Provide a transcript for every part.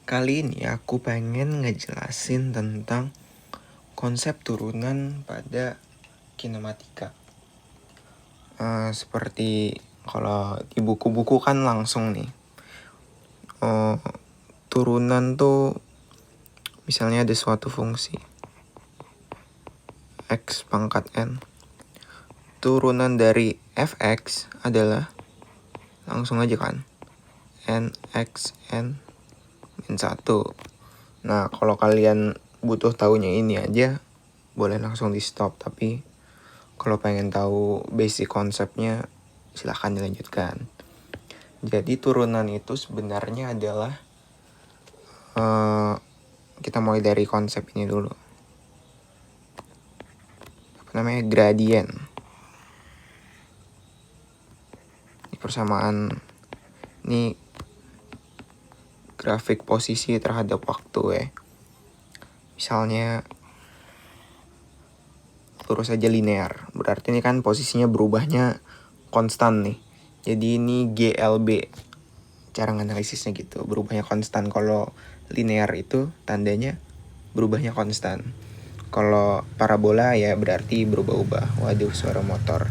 Kali ini aku pengen ngejelasin tentang konsep turunan pada kinematika. Seperti kalau di buku-buku kan langsung nih. Turunan tuh misalnya ada suatu fungsi x pangkat n. Turunan dari fx adalah langsung aja kan nx n min 1. Nah, kalau kalian butuh tahunya ini aja, boleh langsung di stop. Tapi kalau pengen tahu basic konsepnya, silahkan dilanjutkan. Jadi turunan itu sebenarnya adalah kita mulai dari konsep ini dulu. Apa namanya? Gradien. Ini persamaan, ini grafik posisi terhadap waktu ya. Misalnya lurus aja linear, berarti ini kan posisinya berubahnya konstan nih. Jadi ini GLB, cara nganalisisnya gitu, berubahnya konstan. Kalau linear itu tandanya berubahnya konstan. Kalau parabola ya berarti berubah-ubah. Waduh, suara motor.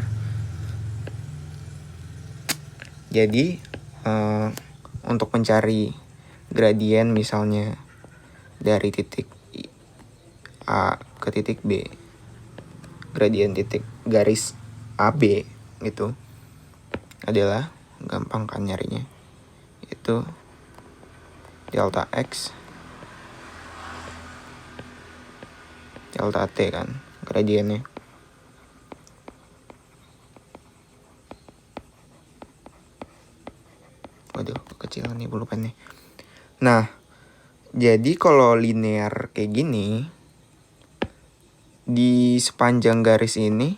Jadi untuk mencari gradien misalnya dari titik A ke titik B, gradien titik garis AB gitu adalah, gampang kan nyarinya, itu delta X delta T kan gradiennya. Waduh, kekecilan nih pulpennya. Nah, jadi kalau linear kayak gini, di sepanjang garis ini,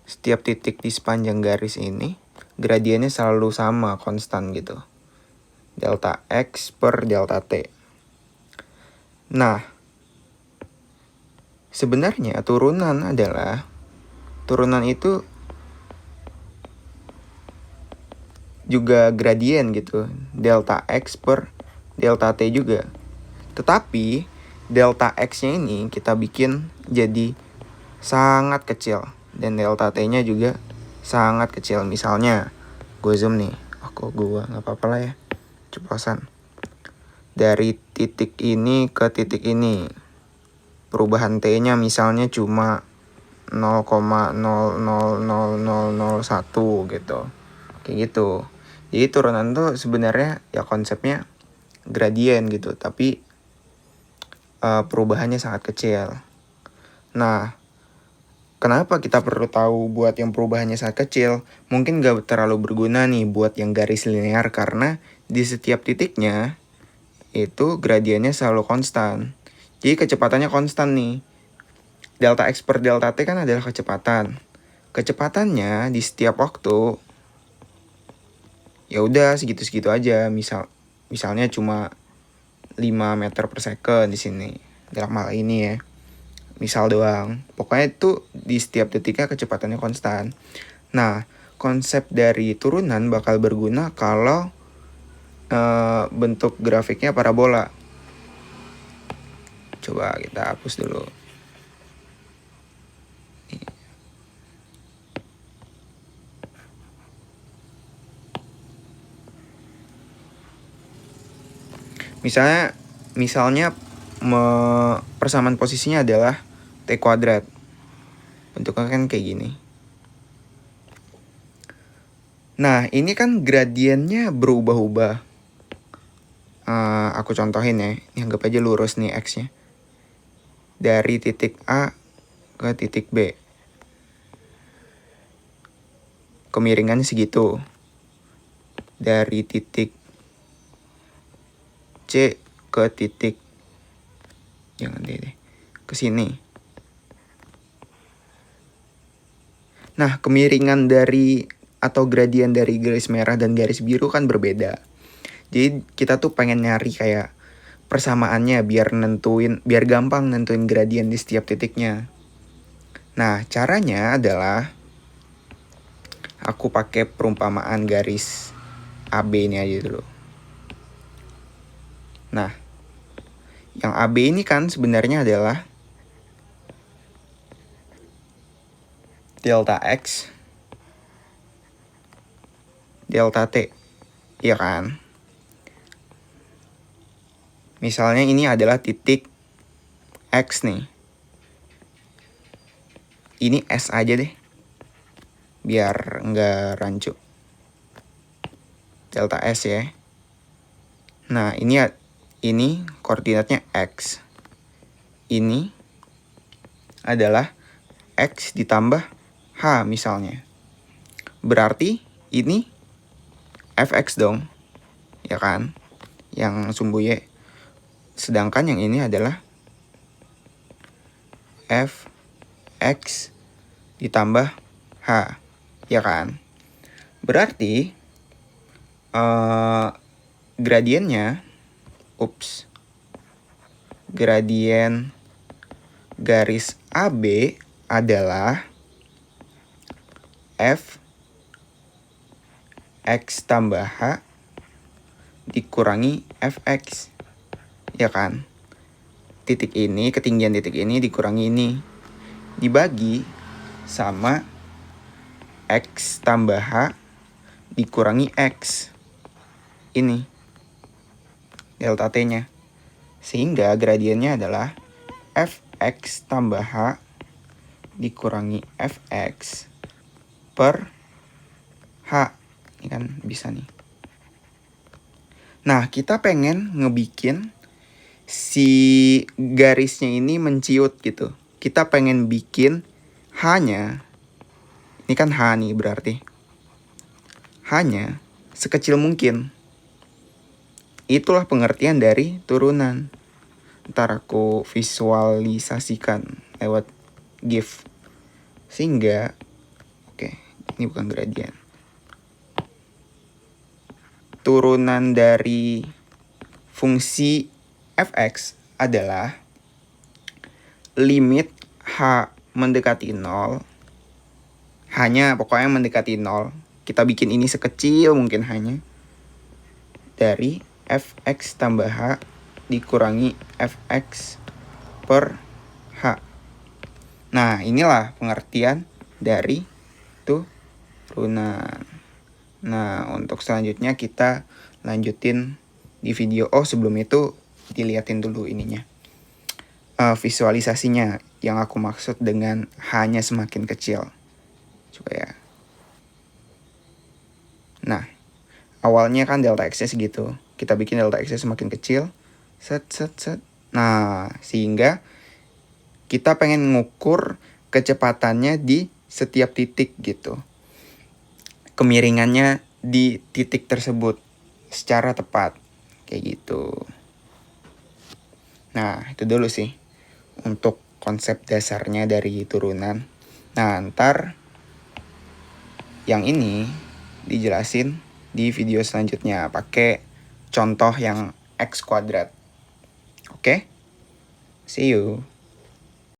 setiap titik di sepanjang garis ini, gradiennya selalu sama, konstan gitu. Delta X per delta T. Nah, sebenarnya turunan itu juga gradien gitu, delta X per delta T juga. Tetapi delta X-nya ini kita bikin jadi sangat kecil, dan delta T-nya juga sangat kecil. Misalnya gue zoom nih, gue nggak apa-apa lah ya, ceplosan. Dari titik ini ke titik ini, perubahan T-nya misalnya cuma 0,000001 gitu, kayak gitu. Jadi turunan tuh sebenarnya ya konsepnya gradien gitu, tapi perubahannya sangat kecil. Nah, kenapa kita perlu tahu buat yang perubahannya sangat kecil? Mungkin gak terlalu berguna nih buat yang garis linear, karena di setiap titiknya itu gradiennya selalu konstan. Jadi kecepatannya konstan nih. Delta X per delta T kan adalah kecepatan. Kecepatannya di setiap waktu ya udah segitu-segitu aja. Misalnya cuma 5 meter per second di sini dalam hal ini ya. Misal doang. Pokoknya itu di setiap detiknya kecepatannya konstan. Nah, konsep dari turunan bakal berguna kalau bentuk grafiknya parabola. Coba kita hapus dulu. Misalnya persamaan posisinya adalah T kuadrat. Bentuknya kan kayak gini. Nah, ini kan gradiennya berubah-ubah. Aku contohin ya. Ini anggap aja lurus nih X-nya. Dari titik A ke titik B. Kemiringannya segitu. Dari titik C ke titik, jangan deh, ke sini. Nah, kemiringan dari atau gradien dari garis merah dan garis biru kan berbeda. Jadi kita tuh pengen nyari kayak persamaannya biar gampang nentuin gradien di setiap titiknya. Nah, caranya adalah aku pakai perumpamaan garis AB ini aja dulu. Nah, yang AB ini kan sebenarnya adalah delta X, delta T, ya kan? Misalnya ini adalah titik X nih. Ini S aja deh, biar nggak rancu. Delta S ya. Nah, ini koordinatnya X. Ini adalah X ditambah H misalnya. Berarti ini Fx dong, ya kan? Yang sumbu Y. Sedangkan yang ini adalah Fx ditambah H, ya kan? Berarti gradiennya, gradien garis AB adalah F X tambah H dikurangi Fx, ya kan? Titik ini, ketinggian titik ini dikurangi ini, dibagi sama X tambah H dikurangi X. Ini delta T-nya. Sehingga gradiennya adalah Fx tambah H dikurangi Fx per H. Ini kan bisa nih. Nah, kita pengen ngebikin si garisnya ini menciut gitu. Kita pengen bikin H-nya, ini kan H nih berarti. H-nya sekecil mungkin. Itulah pengertian dari turunan. Ntar aku visualisasikan lewat GIF. Sehingga, oke, ini bukan gradien. Turunan dari fungsi Fx adalah limit H mendekati 0. Hanya pokoknya mendekati 0. Kita bikin ini sekecil mungkin hanya. Dari Fx tambah H dikurangi Fx per H. Nah, inilah pengertian dari turunan. Nah, untuk selanjutnya kita lanjutin di video. Oh, sebelum itu diliatin dulu ininya. Visualisasinya yang aku maksud dengan H-nya semakin kecil. Coba ya. Nah, awalnya kan delta X-nya segitu. Kita bikin delta X-nya semakin kecil. Set. Nah, sehingga kita pengen ngukur kecepatannya di setiap titik gitu. Kemiringannya di titik tersebut secara tepat. Kayak gitu. Nah, itu dulu sih untuk konsep dasarnya dari turunan. Nah, ntar yang ini dijelasin di video selanjutnya pakai contoh yang X kuadrat. Oke? See you.